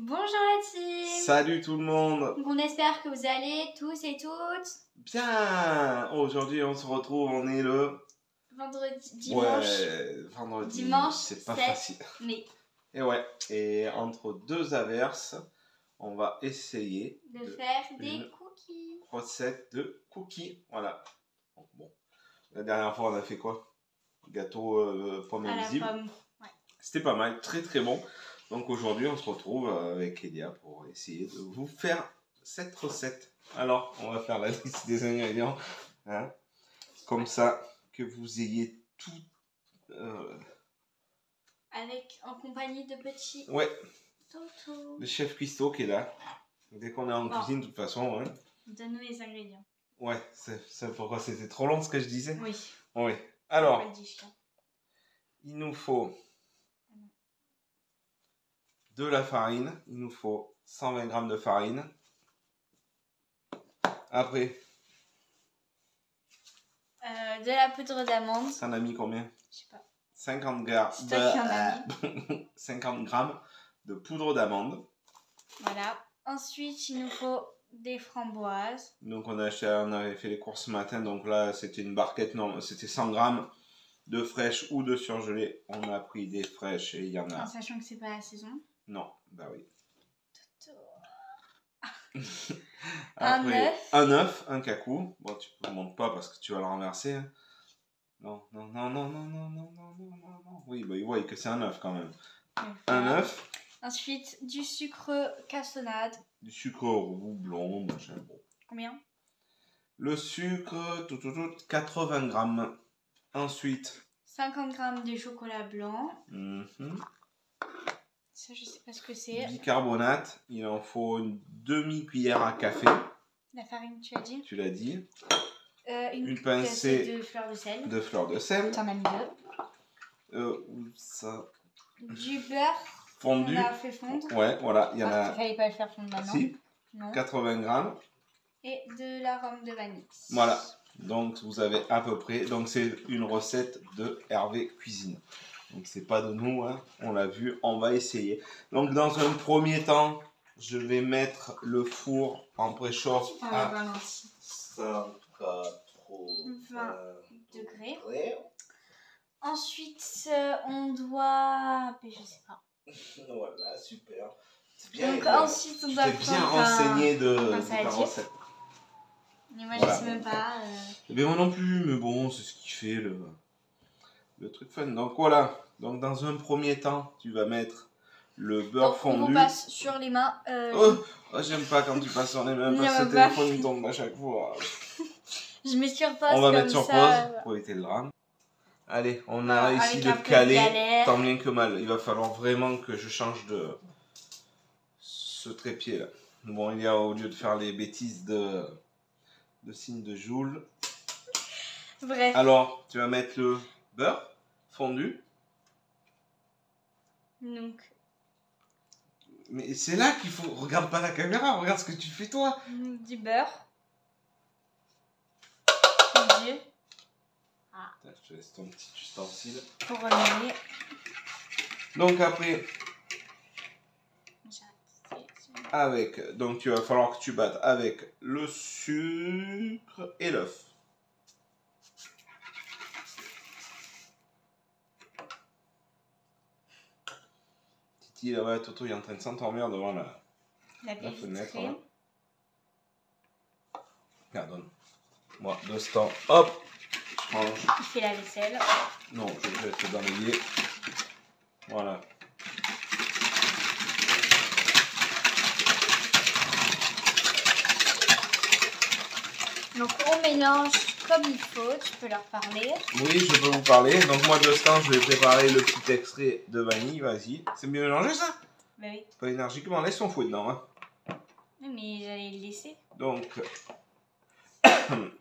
Bonjour la team. Salut tout le monde. Donc on espère que vous allez tous et toutes. Bien. Aujourd'hui on se retrouve, on est le... Dimanche. Ouais, vendredi. Dimanche c'est pas 7 facile. mai. Et ouais, et entre deux averses, on va essayer De faire des une cookies. recette de cookies. Voilà. Bon, la dernière fois on a fait quoi? Gâteau pomme À la invisible. pomme. Ouais. C'était pas mal, très très bon. Donc aujourd'hui on se retrouve avec Elia pour essayer de vous faire cette recette. Alors on va faire la liste des ingrédients, hein, comme ça que vous ayez tout. En compagnie de petits Ouais, Toto. le chef cuistot qui est là. Dès qu'on est en cuisine de toute façon. Hein. Donne-nous les ingrédients. Ouais, c'est pourquoi c'était trop long ce que je disais. Oui. Oui. Alors, il nous faut de la farine, il nous faut 120 g de farine. Après, de la poudre d'amande. ça en a mis combien? Je sais pas. 50 grammes de poudre d'amande. Voilà. Ensuite, il nous faut des framboises. Donc on avait fait les courses ce matin, donc là c'était une barquette, non, c'était 100 grammes de fraîches ou de surgelées. On a pris des fraîches et il y en a... En sachant que c'est pas la saison. Non, bah oui. Après, un œuf, un cacou. Bon, tu ne le montres pas parce que tu vas le renverser. Hein. Non. Oui, bah, il voit que c'est un œuf quand même. Un œuf. Ensuite, du sucre cassonade. Du sucre roux, blond, machin. Bon. Combien? Le sucre, 80 grammes. Ensuite, 50 grammes de chocolat blanc. Ça, je sais pas ce que c'est. Bicarbonate, il en faut une demi-cuillère à café. La farine, tu as dit? Tu l'as dit. Une pincée de fleur de sel. De fleur de sel. Tu en as mis deux. Ça... Du beurre fondu. On a fait fondre. Ouais, voilà. Il y en a... Il fallait pas le faire fondre maintenant. Si. Non. 80 grammes. Et de l'arôme de vanille. Voilà. Donc vous avez à peu près. Donc c'est une recette de Hervé Cuisine. Donc c'est pas de nous, hein. On l'a vu. On va essayer. Donc dans un premier temps, je vais mettre le four en préchauffe à 180 degrés. Ensuite, on doit... Je sais pas. Voilà, super. Bien, donc ensuite, on doit prendre bien renseigné de ta recette. Mais moi, je sais même pas. Mais moi non plus, mais bon, c'est ce qui fait le truc fun. Donc voilà. Donc dans un premier temps, tu vas mettre le beurre fondu. On passe sur les mains. Oh, j'aime pas quand tu passes sur les mains parce que le téléphone il tombe à chaque fois. Je mets sur pause. On va mettre sur pause pour éviter le drame. Allez, on a réussi de caler, tant bien que mal. Il va falloir vraiment que je change de ce trépied là. Bon, il y a, au lieu de faire les bêtises de signe de Joule. Bref. Alors, tu vas mettre le beurre fondu. Donc. Mais c'est là qu'il faut... Regarde pas la caméra, regarde ce que tu fais toi. Du beurre. Fondu. Ah. Je te laisse ton petit ustensile. Pour remuer. Donc après... Donc tu vas falloir que tu battes avec le sucre et l'œuf. Titi là-bas, Toto il est en train de s'endormir devant la fenêtre. Là. Regarde, moi de ce temps, hop, je mange. Il fait la vaisselle. Non, je vais être dans l'évier. Voilà. Donc on mélange comme il faut, tu peux leur parler. Oui, je peux vous parler. Donc moi de ce temps, je vais préparer le petit extrait de vanille, vas-y. C'est bien mélangé ça? Bah oui. Pas énergiquement, laisse ton fouet dedans. Hein. Oui, mais j'allais le laisser. Donc,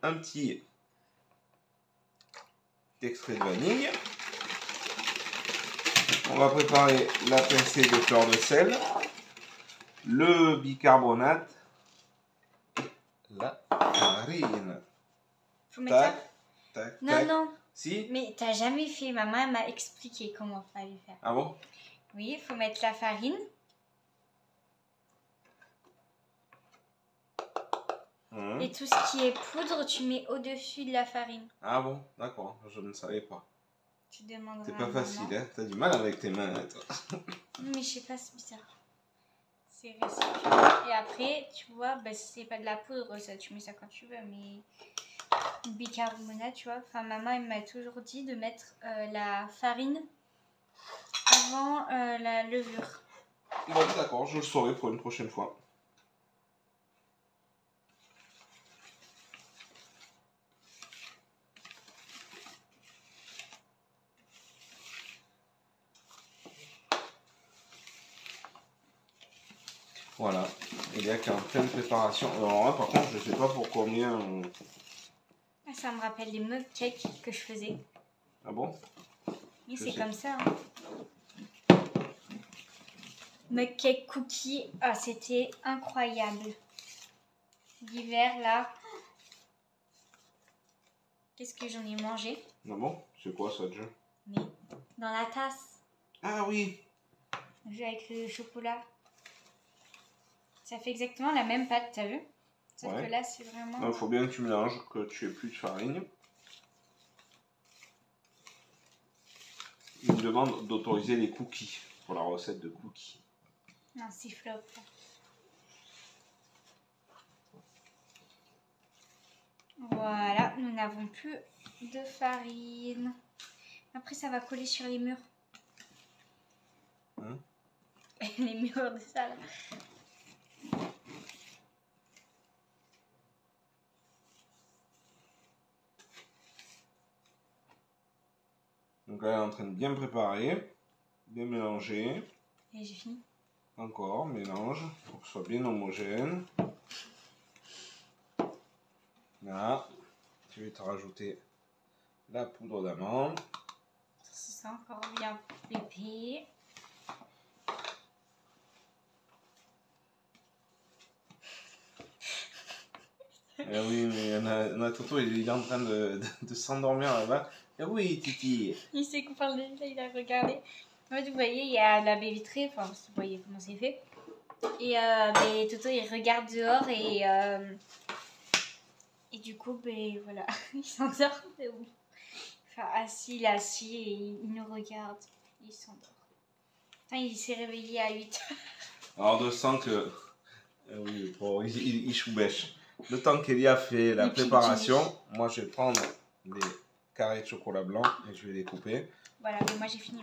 un petit extrait de vanille. On va préparer la pincée de fleur de sel, le bicarbonate, la farine. Faut mettre ça? Tac, non, tac. non. Si? Mais t'as jamais fait. Maman m'a expliqué comment fallait faire. Ah bon? Oui, il faut mettre la farine. Et tout ce qui est poudre, tu mets au-dessus de la farine. Ah bon, d'accord, je ne savais pas. Tu demanderas. C'est pas facile, hein. T'as du mal avec tes mains, hein, toi. Mais je sais pas, c'est bizarre. C'est récipient. Et après, tu vois, bah, c'est pas de la poudre, ça, tu mets ça quand tu veux, mais bicarbonate, tu vois. Enfin, maman, elle m'a toujours dit de mettre la farine avant la levure. Bon, d'accord, je le saurai pour une prochaine fois. Voilà, il y a qu'en pleine préparation. Alors là, par contre, je sais pas pour combien. Ça me rappelle les mug cakes que je faisais. Ah bon? Oui, c'est comme ça. Hein. Mug cake cookie, ah, c'était incroyable. L'hiver, là. Qu'est-ce que j'en ai mangé? Ah bon? C'est quoi ça déjà? Mais dans la tasse. Ah oui! Avec le chocolat. Ça fait exactement la même pâte, t'as vu? Sauf que là, c'est vraiment... Il faut bien que tu mélanges, que tu aies plus de farine. Il me demande d'autoriser les cookies pour la recette de cookies. Non, c'est flop. Voilà, nous n'avons plus de farine. Après, ça va coller sur les murs. Hein? Les murs de salle. Donc là, elle est en train de bien préparer, bien mélanger. Et j'ai fini. Encore, mélange pour que ce soit bien homogène. Là, tu vas te rajouter la poudre d'amande. Ça se sent encore bien épais. Eh oui, mais on a Toto, il est en train de s'endormir là-bas. Eh oui, Titi. Il sait qu'on parle de ça, il a regardé. En fait, vous voyez, il y a la baie vitrée, enfin, vous voyez comment c'est fait. Et mais Toto, il regarde dehors et du coup, ben voilà, il s'endort. Enfin, assis, il est assis et il nous regarde. Il s'endort. Enfin, il s'est réveillé à 8h. Alors, de sens que. Oui, bon, il choubèche. Le temps qu'Elia fait la préparation, moi je vais prendre les carrés de chocolat blanc et je vais les couper. Voilà, mais moi j'ai fini.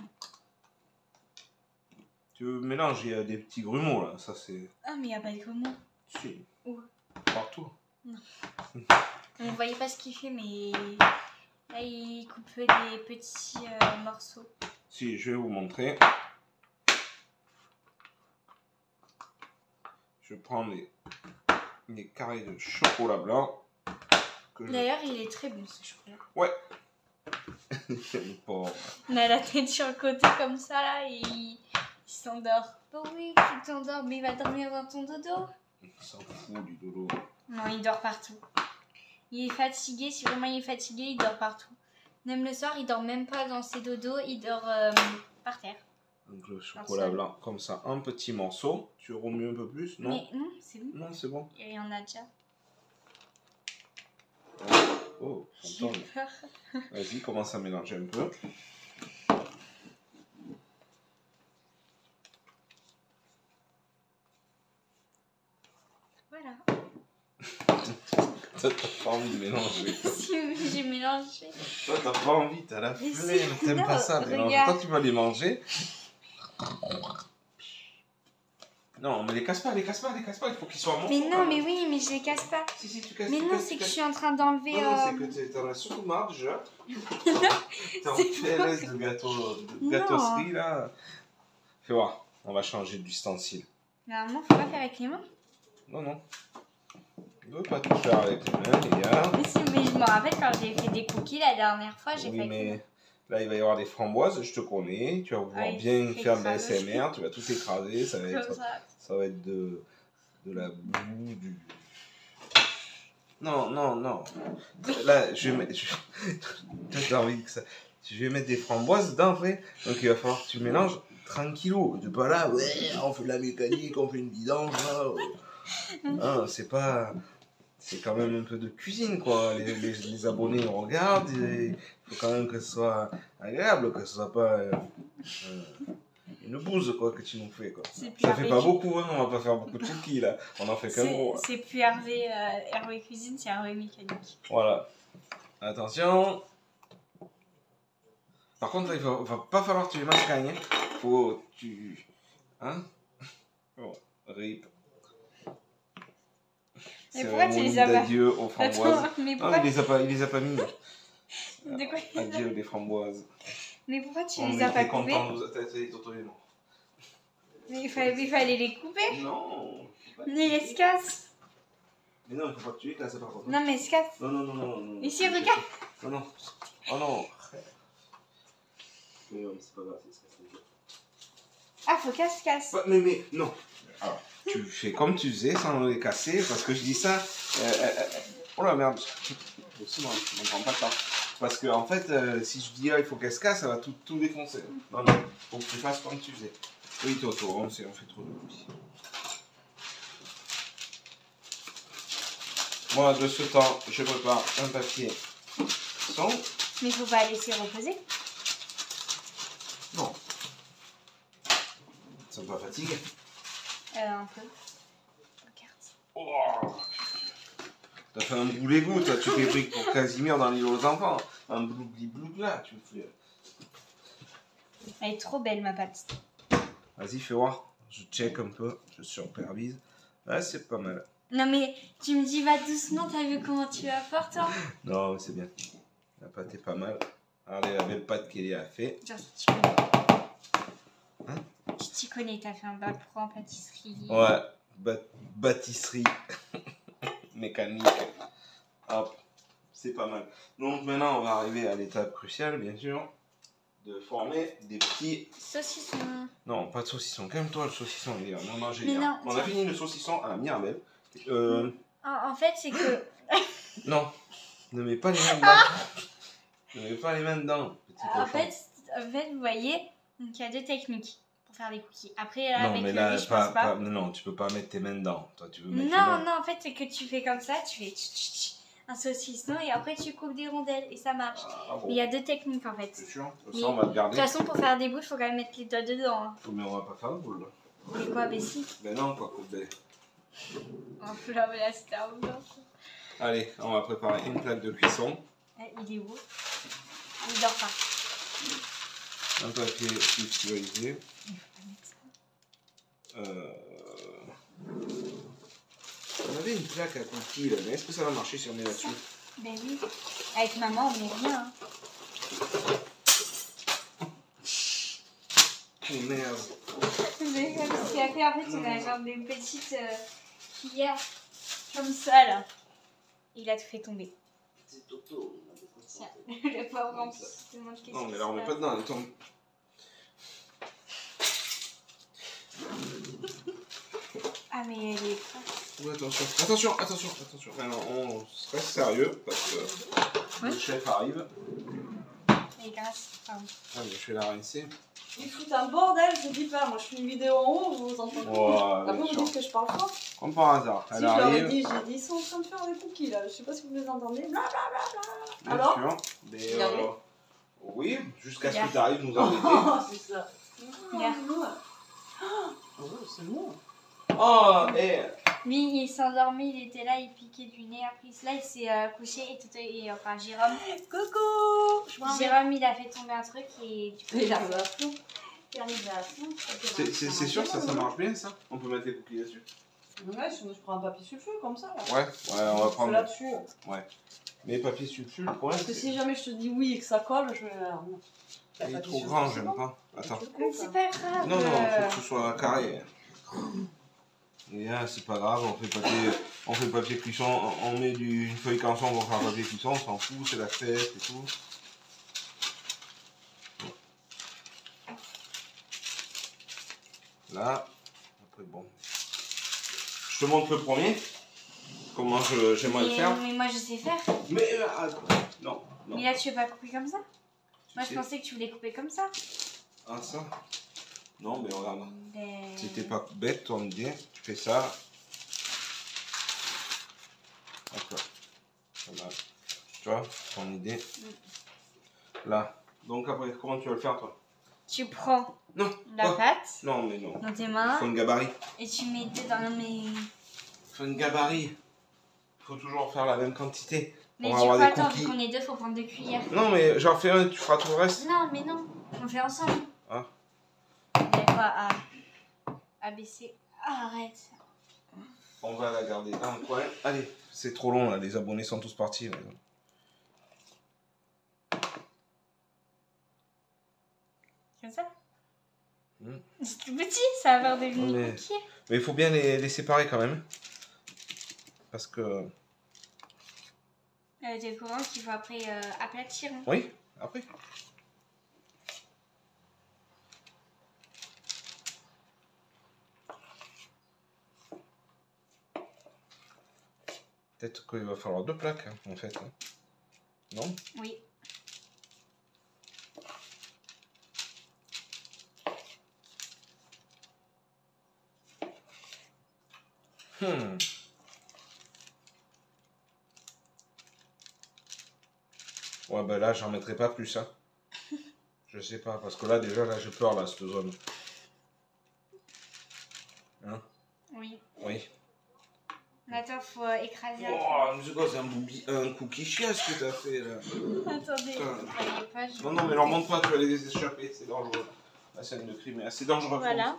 Tu mélanges, il y a des petits grumeaux là, ça c'est. Ah, mais il n'y a pas de grumeaux. Si. Où? Partout. Non. On ne voyait pas ce qu'il fait, mais là il coupe des petits morceaux. Si, je vais vous montrer. Je prends les carrés de chocolat blanc. D'ailleurs, il est très bon ce chocolat. Ouais. On a la tête sur le côté comme ça là et il s'endort. Oh oui, tu t'endors, mais il va dormir dans ton dodo. Il s'en fout du dodo. Non, il dort partout. Il est fatigué, si vraiment il est fatigué, il dort partout. Même le soir, il dort même pas dans ses dodos, il dort par terre. Donc le chocolat blanc, comme ça, un petit morceau. Tu remues un peu plus, non? Mais non, c'est bon. Non, c'est bon. Il y en a déjà. Oh, j'entends. Vas-y, commence à mélanger un peu. Voilà. Toi, t'as pas envie de mélanger. Si, j'ai mélangé. Toi, t'as pas envie, t'as la flemme, t'aimes pas ça, mélanger. Toi, tu vas les manger. Non, mais les casse pas, il faut qu'ils soient morceaux. Mais non, mais oui, mais je les casse pas. Si, tu casses. Mais non, c'est que je suis en train d'enlever. Non, c'est que t'en as surtout marre déjà. T'es en PLS de gâteaucerie là. Fais voir, on va changer d'ustensile. Normalement, faut pas faire avec les mains. Non. On ne peut pas tout faire avec les mains, les gars. Mais si, mais je me rappelle quand j'ai fait des cookies la dernière fois, j'ai fait avec les mains. Là, il va y avoir des framboises, je te connais. Tu vas vouloir bien faire de la SMR, tu vas tout écraser. Ça va être de la boue, du... Non. Là, je vais mettre... J'ai envie que ça... Je vais mettre des framboises dedans, après. Donc, il va falloir que tu mélanges tranquillou. Tu pas là, ouais, on fait de la mécanique, on fait une vidange, là. Ah, c'est pas c'est quand même un peu de cuisine, quoi. Les abonnés regardent, il faut quand même que ce soit agréable, que ce soit pas une bouse, quoi, que tu nous fais, quoi. Ça fait pas beaucoup, hein, on va pas faire beaucoup de cookies, là. On en fait qu'un gros. C'est plus Hervé, Hervé cuisine, c'est Hervé mécanique. Voilà. Attention. Par contre, il va pas falloir que tu les mascagnes, hein. Faut tu... Hein? Oh, rip. Mais pourquoi tu les as pas? Adieu aux framboises. Attends, mais pourquoi... Non, il les a pas mis. De quoi? Adieu les framboises. Mais pourquoi tu les as pas coupées? Mais il fallait les couper. Non. Mais elles se cassent. Mais non, il faut pas que tu les casses par contre. Non, mais elles se cassent. Non. Ici, regarde. Non. Oh non. Mais non, c'est pas grave, c'est cassé. Ah, faut qu'elles se cassent. Mais non. Alors, tu fais comme tu faisais sans les casser, parce que je dis ça. Oh la merde. Doucement, je ne prends pas le temps. Parce que en fait, si je dis il faut qu'elle se casse, ça va tout défoncer. Non, faut que tu fasses comme tu faisais. Oui, Toto, on fait trop de bruit. Moi, de ce temps, je prépare un papier son. Mais il faut pas laisser reposer. Non. Ils sont pas fatigués. Un peu. Regarde. Oh, t'as fait un boule-égout, toi. Tu t'es pris pour Casimir dans l'île aux enfants. Un blougli-bloug là, tu me fais. Elle est trop belle, ma pâte. Vas-y, fais voir. Je check un peu, je supervise. Ouais, c'est pas mal. Non, mais tu me dis, va doucement, t'as vu comment tu vas fort, toi? Non, c'est bien. La pâte est pas mal. Regardez la belle pâte qu'elle a fait. Genre, tu connais. Hein? Tu t'y connais, t'as fait un bac pro en pâtisserie. Ouais, pâtisserie mécanique. Hop, c'est pas mal. Donc maintenant, on va arriver à l'étape cruciale, bien sûr, de former des petits... Saucissons. Non, pas de saucisson. Calme-toi, le saucisson, il est vraiment Mais génial. non, On a fini le saucisson à la Mirabelle. En fait, c'est que... Non, ne mets pas les mains dedans. Ne mets pas les mains dedans, petit cochon. En fait, vous voyez, il y a deux techniques pour faire des cookies. Après, là, non, avec mais le là, riz, je pense pas. non, tu peux pas mettre tes mains dedans. Toi, tu veux mettre Non, en fait, c'est que tu fais comme ça, tu fais un saucisson et après tu coupes des rondelles et ça marche. Ah, bon. Mais il y a deux techniques en fait. C'est sûr. Ça, on va le garder. De toute façon, pour faire des boules, il faut quand même mettre les doigts dedans. Hein. Mais on va pas faire de boule. Mais quoi, mais si. Ben non, pas couper. On peut laver la star. Allez, on va préparer une plaque de cuisson. Il est où? Il dort pas. Un papier pulvérisé. Il faut pas mettre ça. On avait une plaque à cookies là, mais est-ce que ça va marcher si on met là-dessus? Ben oui. Avec maman, on met rien. Hein. Oh merde. Mais comme ce qu'il a fait, en fait, il a genre des petites cuillères comme ça là. Il a tout fait tomber. C'est Toto. Tiens, le pauvre en plus, tout le monde qu'est-ce Non, mais là on met pas dedans, elle tombe. Ah, mais elle est pas. Ouais, attention. Alors, on reste sérieux parce que le chef arrive. Et grâce. Pardon. Ah, mais je vais la rincer. Ils foutent un bordel, je dis pas. Moi, je fais une vidéo en haut, vous entendez. Après, vous dites que je parle fort. Comme par hasard, Si elle je leur ai arrive. dit, j'ai dit, ils sont en train de faire des cookies là. Je sais pas si vous les entendez. Blablabla. Bien Alors sûr. Mais, Il est arrivé oui, jusqu'à ce Yeah. que tu arrives nous embêter. Oh, c'est ça. Yeah. Oh, c'est bon. Oh, et Lui, il s'endormait, il était là, il piquait du nez. Après, là, il s'est couché et tout. Et enfin, Jérôme. Coucou. Jérôme, il a fait tomber un truc et du coup. Il arrive à fond. Il arrive à fond. c'est sûr, ça marche bien ça? On peut mettre les cookies là-dessus? Ouais, sinon je prends un papier sulfure comme ça. Là. Ouais, on va prendre. Là-dessus. Ouais. Mais papier sulfure, le problème Parce que c'est. si jamais je te dis oui et que ça colle, je vais. Il est trop grand, j'aime pas. Attends. Mais c'est pas grave. Non, faut que ce soit carré. Et là, c'est pas grave, on fait papier cuisson, on met une feuille canson pour faire papier cuisson, on s'en fout, c'est la fête et tout. Là, après bon. Je te montre le premier, comment j'aimerais le faire. Mais moi, je sais faire. Mais non. Mais là, tu veux pas couper comme ça? Moi, je sais. pensais que tu voulais couper comme ça. Ah ça? Non, mais regarde. Mais... Si t'es pas bête, toi me dis, tu fais ça. D'accord. Voilà. Tu vois, ton idée. Là. Donc après, comment tu vas le faire, toi? Tu prends la pâte non, mais non. dans tes mains. Il faut une gabarit. Et tu mets dedans, mais... Il faut une gabarit. Il faut toujours faire la même quantité. Mais du coup, attends, vu qu'on est deux, il faut prendre 2 cuillères. Non, mais j'en fais un, tu feras tout le reste. Non, mais non. On fait ensemble. Ah. D'accord, à baisser. Arrête. On va la garder dans un coin. Allez, c'est trop long là, les abonnés sont tous partis. Là. Comme ça C'est tout petit, ça va avoir des mini cookies. Mais il faut bien les séparer quand même. Parce que... T'es au courant qu'il faut après aplatir. Hein. Oui, après. Peut-être qu'il va falloir 2 plaques, hein, en fait. Hein. Non? Oui. Ouais, ben là, j'en mettrai pas plus, hein. Je sais pas, parce que là, déjà, là, j'ai peur, là, cette zone. Hein? Oui. Oui. Attends, faut écraser. Oh, mais c'est quoi, c'est un cookie chiasse que t'as fait, là. Attendez, pas, non, non, mais leur montre pas, tu vas les échapper, c'est dangereux. La scène de crime est assez dangereuse. Voilà.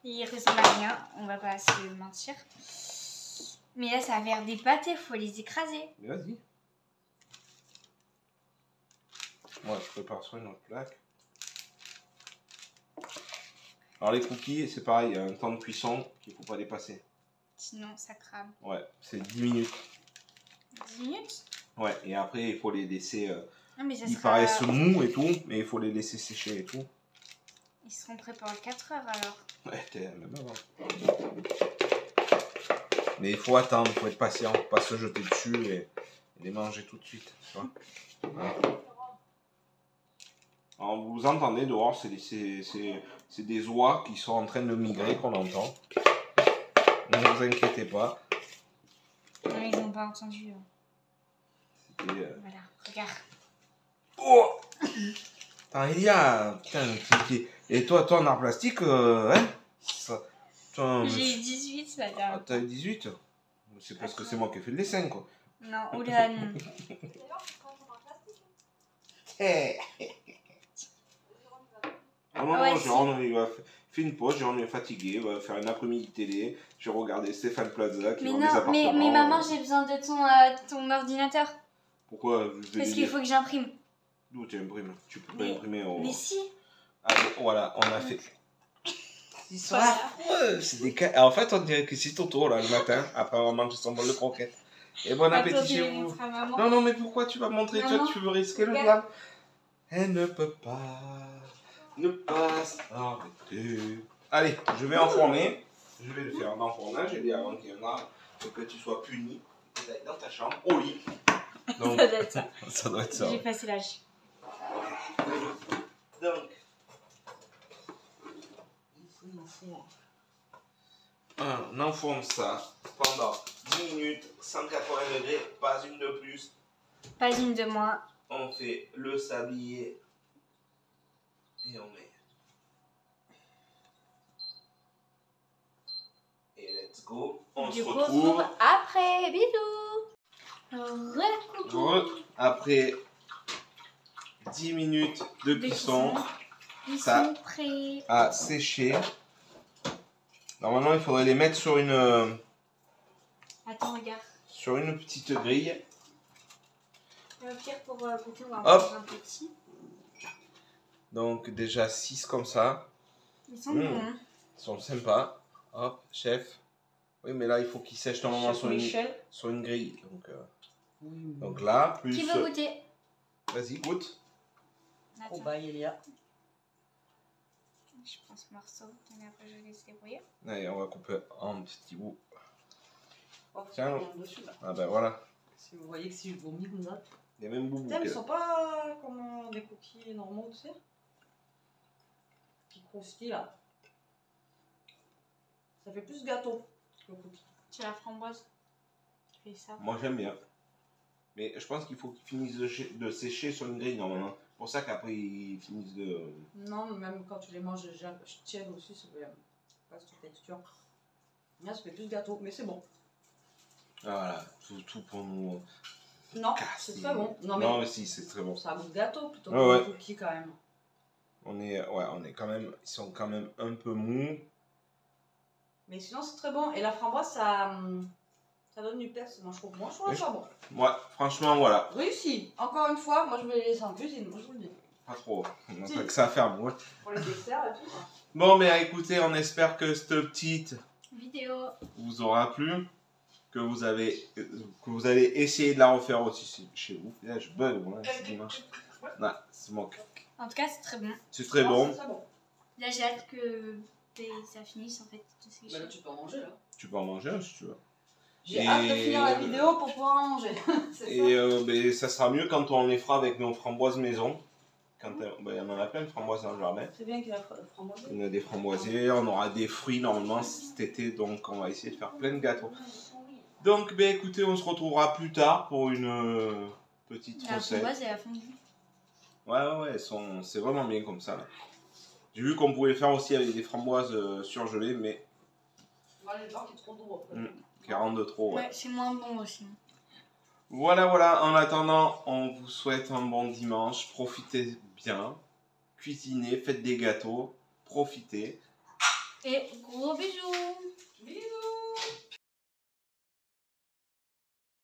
Il ressemble à rien, on va pas se mentir. Mais là, ça va faire des pâtés, faut les écraser. Mais vas-y. Moi, je prépare sur une autre plaque. Alors, les cookies, c'est pareil, il y a un temps de cuisson qu'il ne faut pas dépasser. Sinon, ça crame. Ouais, c'est 10 minutes. 10 minutes? Ouais, et après, il faut les laisser... non, mais ça ils paraissent mous et tout, mais il faut les laisser sécher et tout. Ils seront prêts pour 4 heures, alors. Ouais, t'es même avant. Mais il faut attendre, il faut être patient, pas se jeter dessus et les manger tout de suite. Tu vois, voilà. Alors, vous entendez dehors, c'est des oies qui sont en train de migrer qu'on entend. Ne vous inquiétez pas. Non, ils n'ont pas entendu. Voilà, regarde. Oh attends, il y a... Putain, et toi en art plastique, hein j'ai eu 18 là. Ah, t'as eu 18? C'est parce que c'est moi qui ai fait le dessin, quoi. Non, oula, non. Ah non, ouais, Jérôme, il va faire une pause, Jérôme est fatigué, il va faire un après-midi télé, je vais regarder Stéphane Plaza qui vend des appartements. Mais maman, j'ai besoin de ton ordinateur. Pourquoi? Parce qu'il faut que j'imprime. D'où tu imprimes? Tu peux pas imprimer au... Mais si. Allez, voilà, on a fait... Voilà. C'est des cas... En fait, on dirait que c'est ton tour, là, le matin, après avoir mangé son bol de croquettes. Et bon appétit chez vous. Non, non, mais pourquoi tu vas montrer? Toi, tu veux risquer le drame? Elle ne peut pas... ne pas s'arrêter. Allez, je vais enfourner. Je vais le faire en enfournage. J'ai dit avant qu'il y en a que tu sois puni dans ta chambre, au lit. Donc, ça doit être ça. Ça doit être ça. J'ai passé l'âge. Donc, on enfourne ça pendant 10 minutes, 180 degrés, pas une de plus. Pas une de moins. On fait le sablier. Et on met. Et let's go. On se retrouve après. Bisous. Après 10 minutes de cuisson. Ça a séché. Normalement, il faudrait les mettre sur une. Attends, regarde. Sur une petite grille. Au pire, pour goûter, on va en prendre un petit. Donc déjà 6 comme ça. Ils sont bons. Hein. Ils sont sympas. Hop, chef. Oui, mais là, il faut qu'ils sèchent normalement sur une grille. Donc là, plus... Qui veut goûter? Vas-y, goûte. Oh bah, il y a. Je prends ce morceau. Après, je vais laisser débrouiller. Allez, on va couper en petits bouts. Oh, tiens. Dessus, là. Ah ben voilà. Si vous voyez que si je vomis comme ça. Il y a même boubou. Ils sont pas comme des cookies normaux, tu sais. Qui croustillent là. Ça fait plus gâteau que cookie. C'est la framboise. fais ça. Moi j'aime bien. Mais je pense qu'il faut qu'ils finissent de sécher sur une grille normalement. C'est pour ça qu'après ils finissent de... Non, même quand tu les manges tièdes aussi, ça fait pas cette texture. Là, ça fait plus gâteau, mais c'est bon. Voilà, tout pour nous. Non, c'est très bon. Non, mais si, c'est très bon. Ça goûte gâteau plutôt que cookie quand même. On est quand même, ils sont quand même un peu mous. Mais sinon, c'est très bon. Et la framboise, ça donne du peps. Moi, je trouve ça bon. Moi, franchement, voilà. Réussi. Encore une fois, moi, je vais les laisser en cuisine. Moi, je vous le dis. Pas trop. On n'a pas que ça à faire, moi. Pour les desserts et tout. Bon, mais écoutez, on espère que cette petite vidéo vous aura plu. Que vous allez essayer de la refaire aussi chez vous. Là, je bug, moi, c'est dimanche. Non, c'est mon cas. En tout cas, c'est très bon. C'est très bon. Là, j'ai hâte que ça finisse en fait. Bah là, tu peux en manger là. Tu peux en manger hein, si tu veux. J'ai hâte de finir la vidéo pour pouvoir en manger. Et ça sera mieux quand on les fera avec nos framboises maison. Il y en a plein de framboises dans le jardin. C'est bien qu'il y a framboisier. On a des framboisiers, on aura des fruits normalement cet été, donc on va essayer de faire plein de gâteaux. Donc écoutez, on se retrouvera plus tard pour une petite recette. La framboise et la fondue. Ouais, c'est vraiment bien comme ça. J'ai vu qu'on pouvait faire aussi avec des framboises surgelées, mais... Moi, j'ai peur qu'il est trop doux. Qui rentre de trop, ouais. C'est moins bon aussi. Voilà, en attendant, on vous souhaite un bon dimanche, profitez bien, cuisinez, faites des gâteaux, profitez. Et gros bisous. Bisous.